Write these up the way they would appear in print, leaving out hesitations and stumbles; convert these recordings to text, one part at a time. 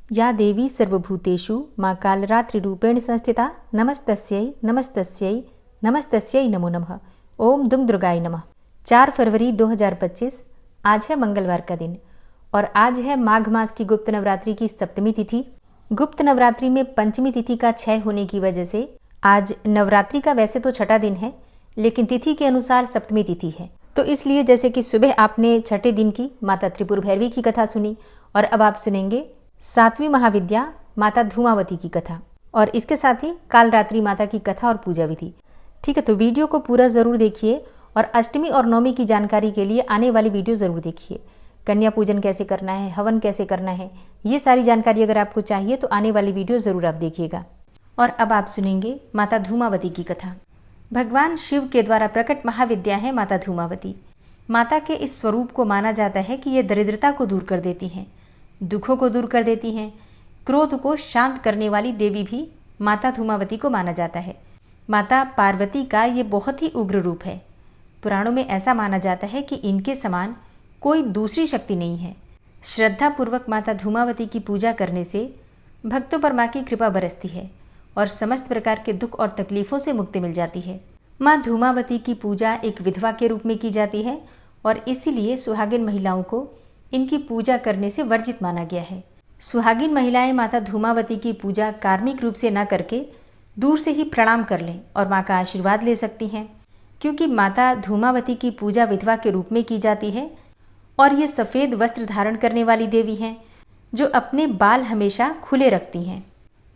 या देवी सर्वभूतेषु मां कालरात्रिरूपेण संस्थिता नमस्तस्यै नमस्तस्यै नमस्तस्यै नमो नमः। ओम दुम दुर्गाय नमः। 4 फरवरी 2025 आज है मंगलवार का दिन और आज है माघ मास की गुप्त नवरात्रि की सप्तमी तिथि। गुप्त नवरात्रि में पंचमी तिथि का क्षय होने की वजह से आज नवरात्रि का वैसे तो छठा दिन है, लेकिन तिथि के अनुसार सप्तमी तिथि है। तो इसलिए जैसे कि सुबह आपने छठे दिन की माता त्रिपुर भैरवी की कथा सुनी और अब आप सुनेंगे 7वीं महाविद्या माता धूमावती की कथा और इसके साथ ही कालरात्रि माता की कथा और पूजा विधि। ठीक है, तो वीडियो को पूरा ज़रूर देखिए और अष्टमी और नवमी की जानकारी के लिए आने वाली वीडियो ज़रूर देखिए। कन्या पूजन कैसे करना है, हवन कैसे करना है, ये सारी जानकारी अगर आपको चाहिए तो आने वाली वीडियो ज़रूर आप देखिएगा। और अब आप सुनेंगे माता धूमावती की कथा। भगवान शिव के द्वारा प्रकट महाविद्या है माता धूमावती। माता के इस स्वरूप को माना जाता है कि ये दरिद्रता को दूर कर देती हैं, दुखों को दूर कर देती हैं। क्रोध को शांत करने वाली देवी भी माता धूमावती को माना जाता है। माता पार्वती का ये बहुत ही उग्र रूप है। पुराणों में ऐसा माना जाता है कि इनके समान कोई दूसरी शक्ति नहीं है। श्रद्धा पूर्वक माता धूमावती की पूजा करने से भक्तों पर माँ की कृपा बरसती है और समस्त प्रकार के दुख और तकलीफों से मुक्ति मिल जाती है। माँ धूमावती की पूजा एक विधवा के रूप में की जाती है और इसीलिए सुहागिन महिलाओं को इनकी पूजा करने से वर्जित माना गया है। सुहागिन महिलाएं माता धूमावती की पूजा कार्मिक रूप से न करके दूर से ही प्रणाम कर लें और माँ का आशीर्वाद ले सकती हैं, क्योंकि माता धूमावती की पूजा विधवा के रूप में की जाती है और ये सफ़ेद वस्त्र धारण करने वाली देवी हैं जो अपने बाल हमेशा खुले रखती हैं।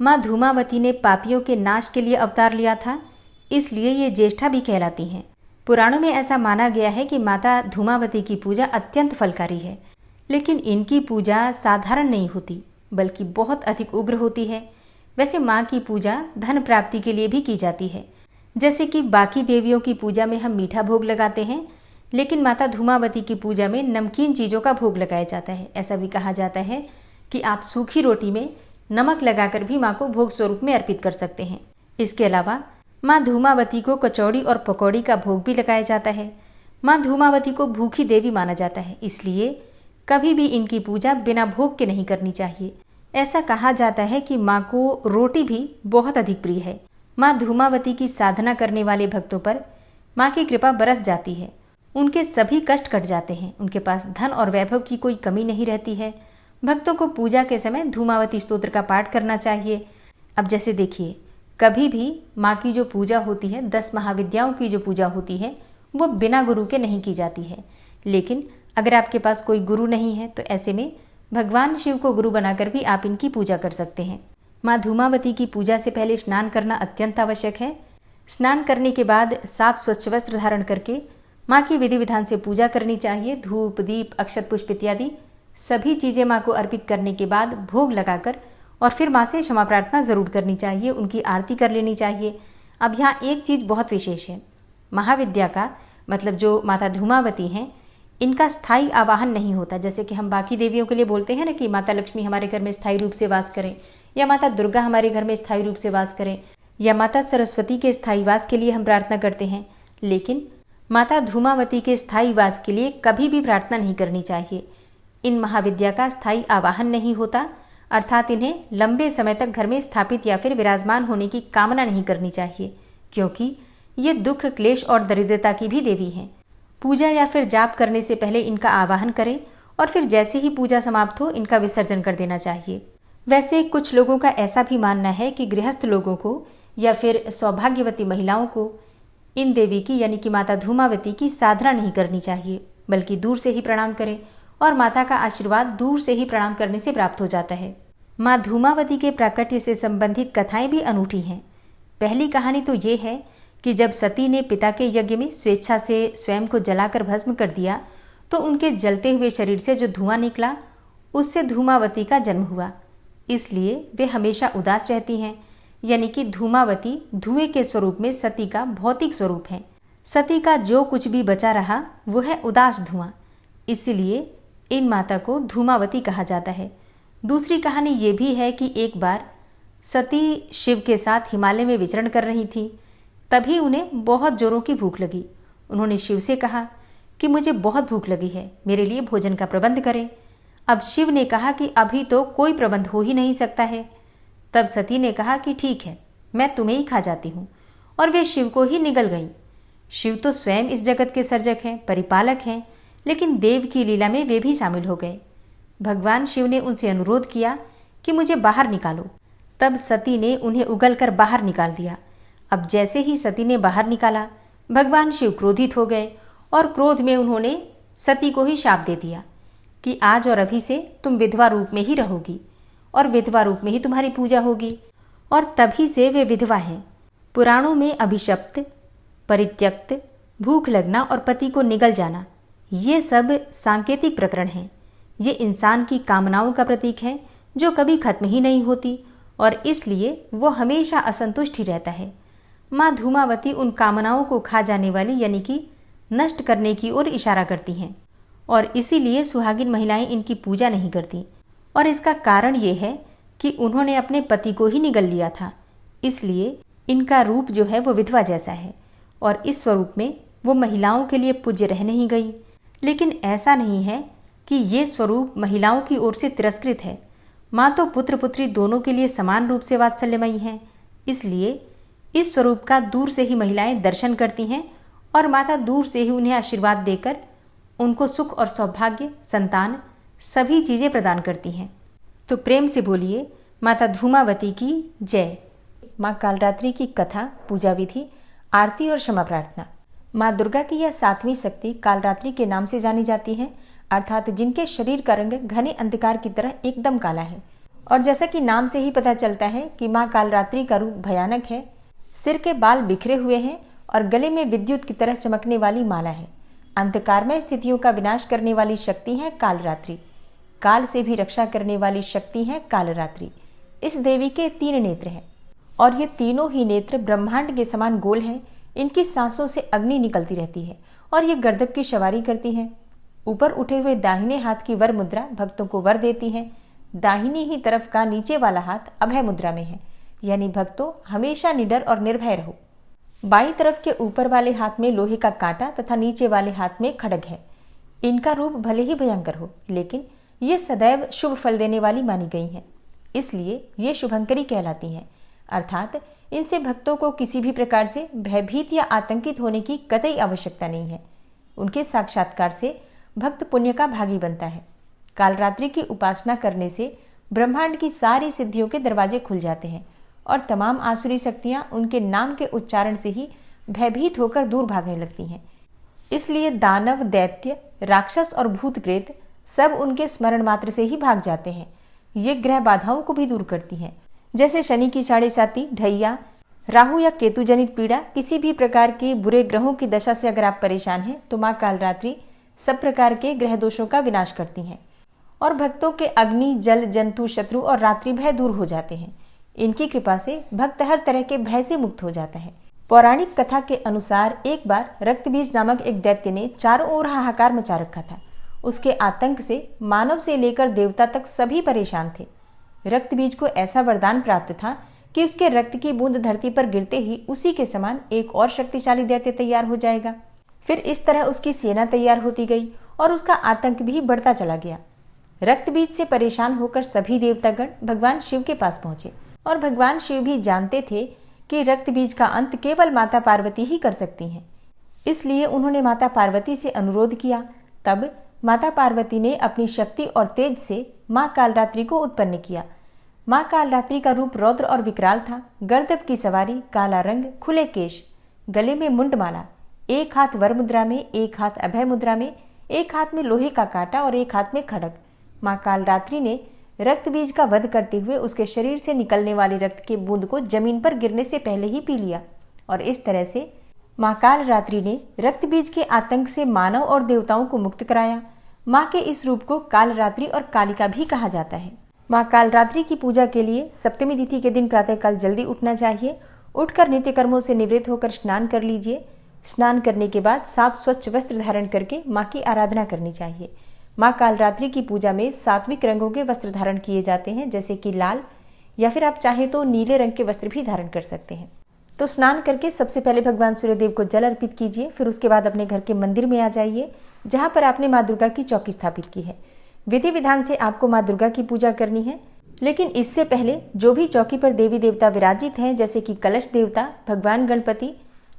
माँ धूमावती ने पापियों के नाश के लिए अवतार लिया था, इसलिए ये ज्येष्ठा भी कहलाती हैं। पुराणों में ऐसा माना गया है कि माता धूमावती की पूजा अत्यंत फलकारी है, लेकिन इनकी पूजा साधारण नहीं होती बल्कि बहुत अधिक उग्र होती है। वैसे माँ की पूजा धन प्राप्ति के लिए भी की जाती है। जैसे कि बाकी देवियों की पूजा में हम मीठा भोग लगाते हैं, लेकिन माता धूमावती की पूजा में नमकीन चीज़ों का भोग लगाया जाता है। ऐसा भी कहा जाता है कि आप सूखी रोटी में नमक लगाकर भी माँ को भोग स्वरूप में अर्पित कर सकते हैं। इसके अलावा माँ धूमावती को कचौड़ी और पकौड़ी का भोग भी लगाया जाता है। माँ धूमावती को भूखी देवी माना जाता है, इसलिए कभी भी इनकी पूजा बिना भोग के नहीं करनी चाहिए। ऐसा कहा जाता है कि माँ को रोटी भी बहुत अधिक प्रिय है। माँ धूमावती की साधना करने वाले भक्तों पर माँ की कृपा बरस जाती है। उनके सभी कष्ट कट जाते हैं। उनके पास धन और वैभव की कोई कमी नहीं रहती है। भक्तों को पूजा के समय धूमावती स्तोत्र का पाठ करना चाहिए। अब जैसे देखिए, कभी भी माँ की जो पूजा होती है, 10 महाविद्याओं की जो पूजा होती है, वो बिना गुरु के नहीं की जाती है। लेकिन अगर आपके पास कोई गुरु नहीं है तो ऐसे में भगवान शिव को गुरु बनाकर भी आप इनकी पूजा कर सकते हैं। माँ धूमावती की पूजा से पहले स्नान करना अत्यंत आवश्यक है। स्नान करने के बाद साफ स्वच्छ वस्त्र धारण करके माँ की विधि विधान से पूजा करनी चाहिए। धूप, दीप, अक्षत पुष्प इत्यादि सभी चीज़ें माँ को अर्पित करने के बाद भोग लगाकर और फिर माँ से क्षमा प्रार्थना ज़रूर करनी चाहिए, उनकी आरती कर लेनी चाहिए। अब यहाँ एक चीज़ बहुत विशेष है, महाविद्या का मतलब जो माता धूमावती हैं, इनका स्थायी आवाहन नहीं होता। जैसे कि हम बाकी देवियों के लिए बोलते हैं ना कि माता लक्ष्मी हमारे घर में स्थायी रूप से वास करें, या माता दुर्गा हमारे घर में स्थायी रूप से वास करें, या माता सरस्वती के स्थायी वास के लिए हम प्रार्थना करते हैं। लेकिन माता धूमावती के स्थायी वास के लिए कभी भी प्रार्थना नहीं करनी चाहिए। इन महाविद्या का स्थायी आवाहन नहीं होता, अर्थात इन्हें लंबे समय तक घर में स्थापित या फिर विराजमान होने की कामना नहीं करनी चाहिए, क्योंकि ये दुख, क्लेश और दरिद्रता की भी देवी हैं। पूजा या फिर जाप करने से पहले इनका आवाहन करें और फिर जैसे ही पूजा समाप्त हो इनका विसर्जन कर देना चाहिए। वैसे कुछ लोगों का ऐसा भी मानना है कि गृहस्थ लोगों को या फिर सौभाग्यवती महिलाओं को इन देवी की यानी कि माता धूमावती की साधना नहीं करनी चाहिए, बल्कि दूर से ही प्रणाम करें और माता का आशीर्वाद दूर से ही प्रणाम करने से प्राप्त हो जाता है। माँ धूमावती के प्राकट्य से संबंधित कथाएं भी अनूठी हैं। पहली कहानी तो ये है कि जब सती ने पिता के यज्ञ में स्वेच्छा से स्वयं को जलाकर भस्म कर दिया तो उनके जलते हुए शरीर से जो धुआं निकला उससे धूमावती का जन्म हुआ। इसलिए वे हमेशा उदास रहती हैं, यानी कि धूमावती धुएं के स्वरूप में सती का भौतिक स्वरूप है। सती का जो कुछ भी बचा रहा वो है उदास धुआं, इसलिए इन माता को धूमावती कहा जाता है। दूसरी कहानी ये भी है कि एक बार सती शिव के साथ हिमालय में विचरण कर रही थी, तभी उन्हें बहुत जोरों की भूख लगी। उन्होंने शिव से कहा कि मुझे बहुत भूख लगी है, मेरे लिए भोजन का प्रबंध करें। अब शिव ने कहा कि अभी तो कोई प्रबंध हो ही नहीं सकता है। तब सती ने कहा कि ठीक है, मैं तुम्हें ही खा जाती हूँ, और वे शिव को ही निगल गईं। शिव तो स्वयं इस जगत के सर्जक हैं, परिपालक हैं, लेकिन देव की लीला में वे भी शामिल हो गए। भगवान शिव ने उनसे अनुरोध किया कि मुझे बाहर निकालो। तब सती ने उन्हें उगलकर बाहर निकाल दिया। अब जैसे ही सती ने बाहर निकाला, भगवान शिव क्रोधित हो गए और क्रोध में उन्होंने सती को ही शाप दे दिया कि आज और अभी से तुम विधवा रूप में ही रहोगी और विधवा रूप में ही तुम्हारी पूजा होगी। और तभी से वे विधवा हैं। पुराणों में अभिशप्त, परित्यक्त, भूख लगना और पति को निगल जाना, ये सब सांकेतिक प्रकरण हैं। ये इंसान की कामनाओं का प्रतीक है जो कभी खत्म ही नहीं होती और इसलिए वो हमेशा असंतुष्ट ही रहता है। माँ धूमावती उन कामनाओं को खा जाने वाली यानी कि नष्ट करने की ओर इशारा करती हैं और इसीलिए सुहागिन महिलाएं इनकी पूजा नहीं करती। और इसका कारण ये है कि उन्होंने अपने पति को ही निगल लिया था, इसलिए इनका रूप जो है वो विधवा जैसा है और इस स्वरूप में वो महिलाओं के लिए पूज्य रह नहीं गई। लेकिन ऐसा नहीं है कि ये स्वरूप महिलाओं की ओर से तिरस्कृत है। माँ तो पुत्र पुत्री दोनों के लिए समान रूप से वात्सल्यमयी हैं, इसलिए इस स्वरूप का दूर से ही महिलाएं दर्शन करती हैं और माता दूर से ही उन्हें आशीर्वाद देकर उनको सुख और सौभाग्य, संतान, सभी चीज़ें प्रदान करती हैं। तो प्रेम से बोलिए माता धूमावती की जय। माँ कालरात्रि की कथा, पूजा विधि, आरती और क्षमा प्रार्थना। माँ दुर्गा की यह 7वीं शक्ति कालरात्रि के नाम से जानी जाती है, अर्थात जिनके शरीर का रंग घने अंधकार की तरह एकदम काला है। और जैसा कि नाम से ही पता चलता है कि माँ कालरात्रि का रूप भयानक है। सिर के बाल बिखरे हुए हैं और गले में विद्युत की तरह चमकने वाली माला है। अंधकारमय स्थितियों का विनाश करने वाली शक्ति है कालरात्रि। काल से भी रक्षा करने वाली शक्ति है कालरात्रि। इस देवी के 3 नेत्र हैं और ये तीनों ही नेत्र ब्रह्मांड के समान गोल हैं। इनकी सांसों से अग्नि निकलती रहती है और ये गर्दभ की सवारी करती हैं। ऊपर उठे हुए दाहिने हाथ की वर मुद्रा भक्तों को वर देती है। दाहिनी ही तरफ का नीचे वाला हाथ अभय मुद्रा में है, यानी भक्तों हमेशा निडर और निर्भय रहो। बाईं तरफ के ऊपर वाले हाथ में लोहे का कांटा तथा नीचे वाले हाथ में खड्ग है। इनका रूप भले ही भयंकर हो, लेकिन ये सदैव शुभ फल देने वाली मानी गई हैं, इसलिए ये शुभंकरी कहलाती हैं। अर्थात इनसे भक्तों को किसी भी प्रकार से भयभीत या आतंकित होने की कतई आवश्यकता नहीं है। उनके साक्षात्कार से भक्त पुण्य का भागी बनता है। कालरात्रि की उपासना करने से ब्रह्मांड की सारी सिद्धियों के दरवाजे खुल जाते हैं और तमाम आसुरी शक्तियां उनके नाम के उच्चारण से ही भयभीत होकर दूर भागने लगती हैं। इसलिए दानव, दैत्य, राक्षस और भूत प्रेत सब उनके स्मरण मात्र से ही भाग जाते हैं। ये ग्रह बाधाओं को भी दूर करती हैं, जैसे शनि की 7.5, ढैया, राहु या केतु जनित पीड़ा, किसी भी प्रकार के बुरे ग्रहों की दशा से अगर आप परेशान हैं तो माँ कालरात्रि सब प्रकार के ग्रह दोषों का विनाश करती हैं और भक्तों के अग्नि, जल, जंतु, शत्रु और रात्रि भय दूर हो जाते हैं। इनकी कृपा से भक्त हर तरह के भय से मुक्त हो जाता है। पौराणिक कथा के अनुसार एक बार रक्तबीज नामक एक दैत्य ने चारों ओर हाहाकार मचा रखा था। उसके आतंक से मानव से लेकर देवता तक सभी परेशान थे। रक्तबीज को ऐसा वरदान प्राप्त था कि उसके रक्त की बूंद धरती पर गिरते ही उसी के समान एक और शक्तिशाली दैत्य तैयार हो जाएगा। फिर इस तरह उसकी सेना तैयार होती गई और उसका आतंक भी बढ़ता चला गया। रक्तबीज से परेशान होकर सभी देवतागण भगवान शिव के पास पहुंचे और भगवान शिव भी जानते थे कि रक्तबीज का अंत केवल माता पार्वती ही कर सकती हैं। इसलिए उन्होंने माता पार्वती से अनुरोध किया। तब माता पार्वती ने अपनी शक्ति और तेज से माँ कालरात्रि को उत्पन्न किया। माँ कालरात्रि का रूप रौद्र और विकराल था। गर्दभ की सवारी, काला रंग, खुले केश, गले में मुंडमाला, एक हाथ वर मुद्रा में, एक हाथ अभय मुद्रा में, एक हाथ में लोहे का कांटा और एक हाथ में खड्ग। माँ कालरात्रि ने रक्तबीज का वध करते हुए उसके शरीर से निकलने वाली रक्त के बूंद को जमीन पर गिरने से पहले ही पी लिया और इस तरह से माँ कालरात्रि ने रक्तबीज के आतंक से मानव और देवताओं को मुक्त कराया। माँ के इस रूप को कालरात्रि और कालिका भी कहा जाता है। माँ कालरात्रि की पूजा के लिए सप्तमी तिथि के दिन प्रातःकाल जल्दी उठना चाहिए। उठकर नित्य कर्मों से निवृत्त होकर स्नान कर लीजिए। स्नान करने के बाद साफ स्वच्छ वस्त्र धारण करके माँ की आराधना करनी चाहिए। माँ कालरात्रि की पूजा में सात्विक रंगों के वस्त्र धारण किए जाते हैं, जैसे कि लाल, या फिर आप चाहें तो नीले रंग के वस्त्र भी धारण कर सकते हैं। तो स्नान करके सबसे पहले भगवान सूर्यदेव को जल अर्पित कीजिए। फिर उसके बाद अपने घर के मंदिर में आ जाइए, जहाँ पर आपने माँ दुर्गा की चौकी स्थापित की है। विधि विधान से आपको माँ दुर्गा की पूजा करनी है। लेकिन इससे पहले जो भी चौकी पर देवी देवता विराजित हैं, जैसे कि कलश देवता, भगवान गणपति,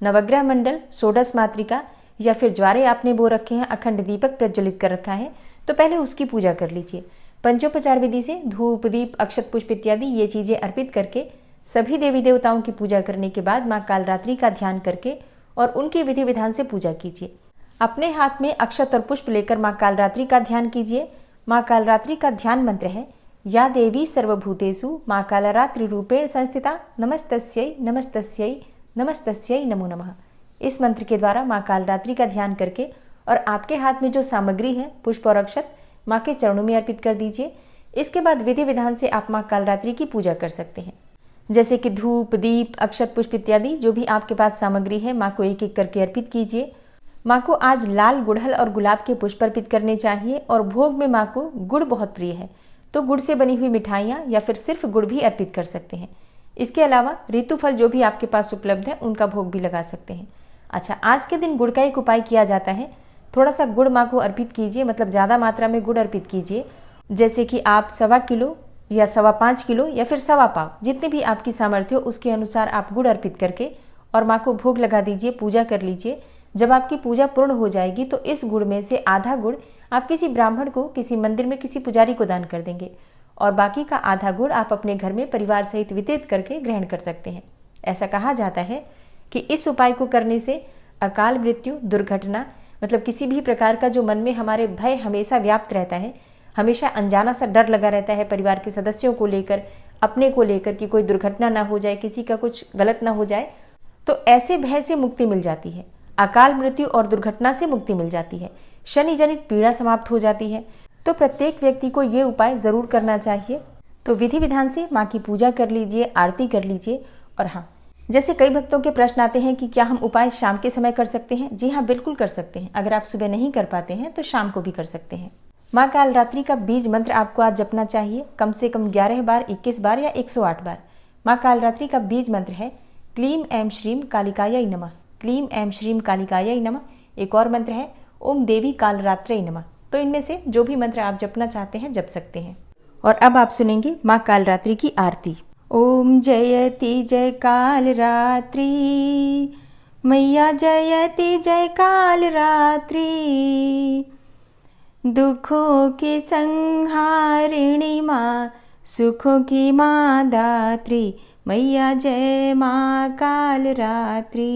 नवग्रह मंडल, षोडश मातृका या फिर ज्वारे आपने बो रखे हैं, अखंड दीपक प्रज्वलित कर रखा है, तो पहले उसकी पूजा कर लीजिए। पंचोपचार विधि से धूप, दीप, अक्षत पुष्प इत्यादि ये चीजें अर्पित करके सभी देवी देवताओं की पूजा करने के बाद माँ कालरात्रि का ध्यान करके और उनकी विधि विधान से पूजा कीजिए। अपने हाथ में अक्षत और पुष्प लेकर माँ कालरात्रि का ध्यान कीजिए। माँ कालरात्रि का ध्यान मंत्र है या देवी सर्वभूतेषु माँ कालरात्रि रूपेण संस्थिता नमस्तस्यै नमस्तस्यै नमस्तस्यै नमो नमः। इस मंत्र के द्वारा माँ कालरात्रि का ध्यान करके और आपके हाथ में जो सामग्री है पुष्प और अक्षत माँ के चरणों में अर्पित कर दीजिए। इसके बाद विधि विधान से आप माँ कालरात्रि की पूजा कर सकते हैं, जैसे कि धूप, दीप, अक्षत पुष्प इत्यादि जो भी आपके पास सामग्री है माँ को एक एक करके अर्पित कीजिए। माँ को आज लाल, गुड़हल और गुलाब के पुष्प अर्पित करने चाहिए और भोग में माँ को गुड़ बहुत प्रिय है, तो गुड़ से बनी हुई मिठाइयाँ या फिर सिर्फ गुड़ भी अर्पित कर सकते हैं। इसके अलावा ऋतुफल जो भी आपके पास उपलब्ध है उनका भोग भी लगा सकते हैं। अच्छा, आज के दिन गुड़ का एक उपाय किया जाता है। थोड़ा सा गुड़ माँ को अर्पित कीजिए, मतलब ज़्यादा मात्रा में गुड़ अर्पित कीजिए, जैसे कि आप 1.25 किलो या 5.25 किलो या फिर 1.25 पाव, जितनी भी आपकी सामर्थ्य हो उसके अनुसार आप गुड़ अर्पित करके और माँ को भोग लगा दीजिए, पूजा कर लीजिए। जब आपकी पूजा पूर्ण हो जाएगी तो इस गुड़ में से आधा गुड़ आप किसी ब्राह्मण को, किसी मंदिर में किसी पुजारी को दान कर देंगे और बाकी का आधा गुड़ आप अपने घर में परिवार सहित वितरित करके ग्रहण कर सकते हैं। ऐसा कहा जाता है कि इस उपाय को करने से अकाल मृत्यु, दुर्घटना, मतलब किसी भी प्रकार का जो मन में हमारे भय हमेशा व्याप्त रहता है, हमेशा अनजाना सा डर लगा रहता है परिवार के सदस्यों को लेकर, अपने को लेकर कि कोई दुर्घटना ना हो जाए, किसी का कुछ गलत ना हो जाए, तो ऐसे भय से मुक्ति मिल जाती है। अकाल मृत्यु और दुर्घटना से मुक्ति मिल जाती है। शनि जनित पीड़ा समाप्त हो जाती है। तो प्रत्येक व्यक्ति को ये उपाय जरूर करना चाहिए। तो विधि विधान से माँ की पूजा कर लीजिए, आरती कर लीजिए। और हाँ, जैसे कई भक्तों के प्रश्न आते हैं कि क्या हम उपाय शाम के समय कर सकते हैं? जी हाँ, बिल्कुल कर सकते हैं। अगर आप सुबह नहीं कर पाते हैं तो शाम को भी कर सकते हैं। माँ कालरात्रि का बीज मंत्र आपको आज जपना चाहिए, कम से कम 11 बार, 21 बार या 108 बार। माँ कालरात्रि का बीज मंत्र है क्लीम ऐं श्रीम कालिकायै नमः। क्लीम ऐं श्रीम कालिकायै नमः। एक और मंत्र है ओम देवी कालरात्रै नमः। तो इनमें से जो भी मंत्र आप जपना चाहते हैं जप सकते हैं। और अब आप सुनेंगे माँ कालरात्रि की आरती। ओम जयति जय कालरात्रि, मैया जयति जय कालरात्रि, दुखों की संहारिणी माँ, सुखों की माँ दात्री, मैया जय माँ कालरात्रि।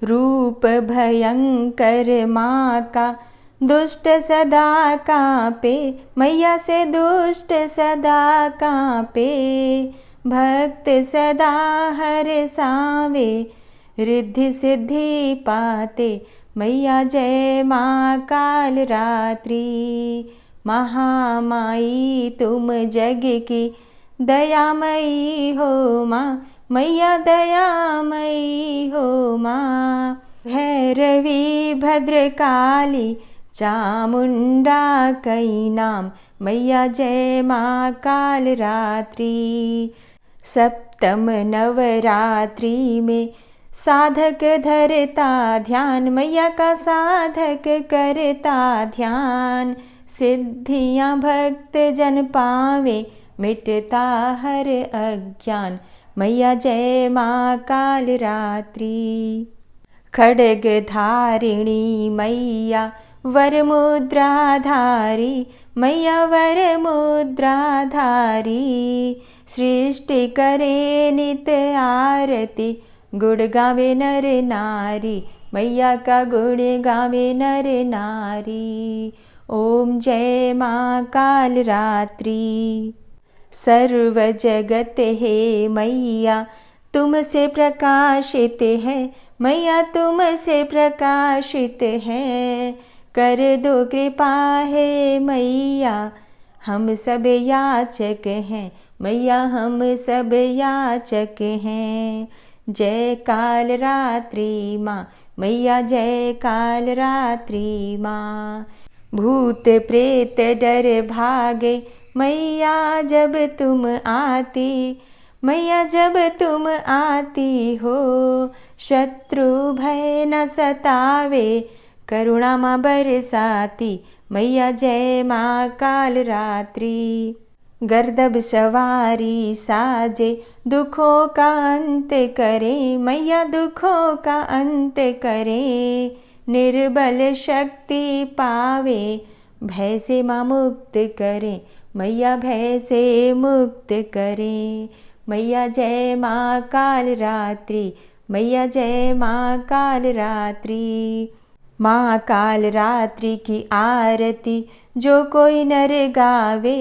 रूप भयंकर माँ का दुष्ट सदा कांपे, मैया से दुष्ट सदा कांपे, भक्त सदा हर सावे, रिद्धि सिद्धि पाते, मैया जय माँ कालरात्रि। महामाई तुम जग की दयामयी हो माँ, मैया दयामयी हो माँ। भैरवी भद्रकाली चामुंडा कई नाम, मैया जय माँ कालरात्रि। सप्तम नवरात्रि में साधक धरता ध्यान, मैया का साधक करता ध्यान, सिद्धियाँ भक्त जन पावे, मिटता हर अज्ञान, मैया जय माँ कालरात्रि। खड्ग धारिणी मैया वर मुद्राधारी, मैया वर मुद्राधारी, सृष्टि करे नित आरती, गुण गावे नर नारी, मैया का गुण गावे नर नारी। ओम जय माँ कालरात्रि। सर्व जगत है मैया तुमसे प्रकाशित है, मैया तुमसे प्रकाशित है, कर दो कृपा है मैया, हम सब याचक हैं, मैया हम सब याचक हैं। जय कालरात्रि माँ, मैया जय कालरात्रि माँ। भूत प्रेत डर भागे मैया जब तुम आती, मैया जब तुम आती हो, शत्रु भय न सतावे, करुणा माँ बरसाती, मैया जय माँ काल रात्रि। गर्दभ सवारी साजे दुखों का अंत करे, मैया दुखों का अंत करे। निर्बल शक्ति पावे भय से माँ मुक्त करे, मैया भय से मुक्त करे। मैया जय माँ काल रात्रि, मैया जय माँ काल रात्रि। माँ काल रात्रि की आरती जो कोई नर गावे,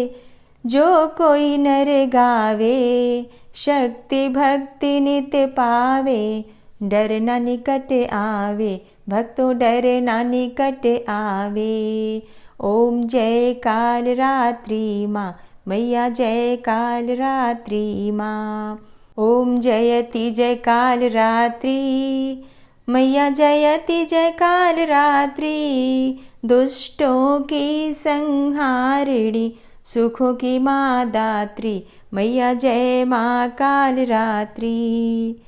जो कोई नर गावे। शक्ति भक्ति नित्य पावे, डर न निकट आवे, भक्तों डर न निकट आवे। ओम जय काल रात्रि माँ, मैया जय काल रात्रि माँ। ओम जयति जय काल रात्रि, मैया जयति जय काल रात्रि। दुष्टों की संहारिणी, सुखों की माँ दात्री, मैया जय माँ काल रात्रि,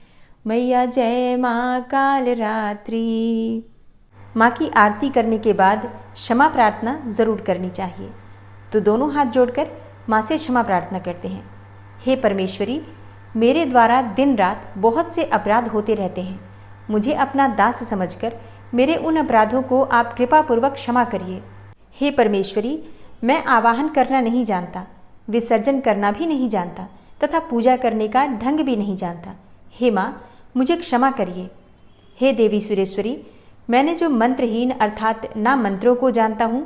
मैया जय माँ काल रात्रि। माँ की आरती करने के बाद क्षमा प्रार्थना ज़रूर करनी चाहिए। तो दोनों हाथ जोड़कर माँ से क्षमा प्रार्थना करते हैं। हे परमेश्वरी, मेरे द्वारा दिन रात बहुत से अपराध होते रहते हैं। मुझे अपना दास समझकर मेरे उन अपराधों को आप कृपापूर्वक क्षमा करिए। हे परमेश्वरी, मैं आवाहन करना नहीं जानता, विसर्जन करना भी नहीं जानता तथा पूजा करने का ढंग भी नहीं जानता। हे माँ, मुझे क्षमा करिए। हे देवी सुरेश्वरी, मैंने जो मंत्रहीन अर्थात ना मंत्रों को जानता हूँ,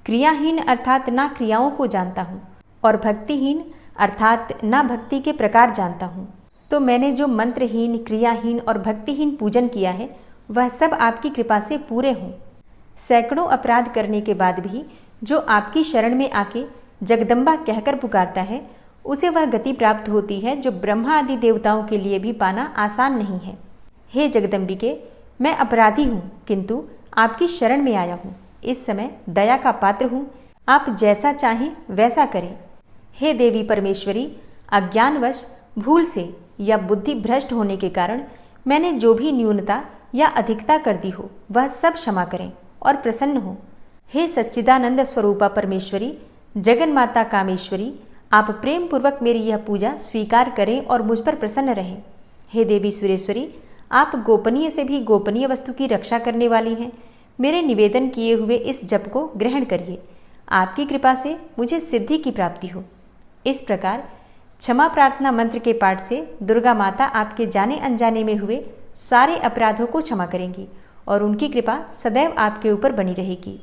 क्रियाहीन अर्थात ना क्रियाओं को जानता हूँ और भक्तिहीन अर्थात ना भक्ति के प्रकार जानता हूँ, तो मैंने जो मंत्रहीन, क्रियाहीन और भक्तिहीन पूजन किया है वह सब आपकी कृपा से पूरे हों। सैकड़ों अपराध करने के बाद भी जो आपकी शरण में आके जगदम्बा कहकर पुकारता है, उसे वह गति प्राप्त होती है जो ब्रह्मा आदि देवताओं के लिए भी पाना आसान नहीं है। हे जगदम्बिके, मैं अपराधी हूँ किंतु आपकी शरण में आया हूँ। इस समय दया का पात्र हूँ, आप जैसा चाहें वैसा करें। हे देवी परमेश्वरी, अज्ञानवश भूल से या बुद्धि भ्रष्ट होने के कारण मैंने जो भी न्यूनता या अधिकता कर दी हो वह सब क्षमा करें और प्रसन्न हो। हे सच्चिदानंद स्वरूपा परमेश्वरी, जगन माता कामेश्वरी, आप प्रेम पूर्वक मेरी यह पूजा स्वीकार करें और मुझ पर प्रसन्न रहें। हे देवी सुरेश्वरी, आप गोपनीय से भी गोपनीय वस्तु की रक्षा करने वाली हैं। मेरे निवेदन किए हुए इस जप को ग्रहण करिए। आपकी कृपा से मुझे सिद्धि की प्राप्ति हो। इस प्रकार क्षमा प्रार्थना मंत्र के पाठ से दुर्गा माता आपके जाने अनजाने में हुए सारे अपराधों को क्षमा करेंगी और उनकी कृपा सदैव आपके ऊपर बनी रहेगी।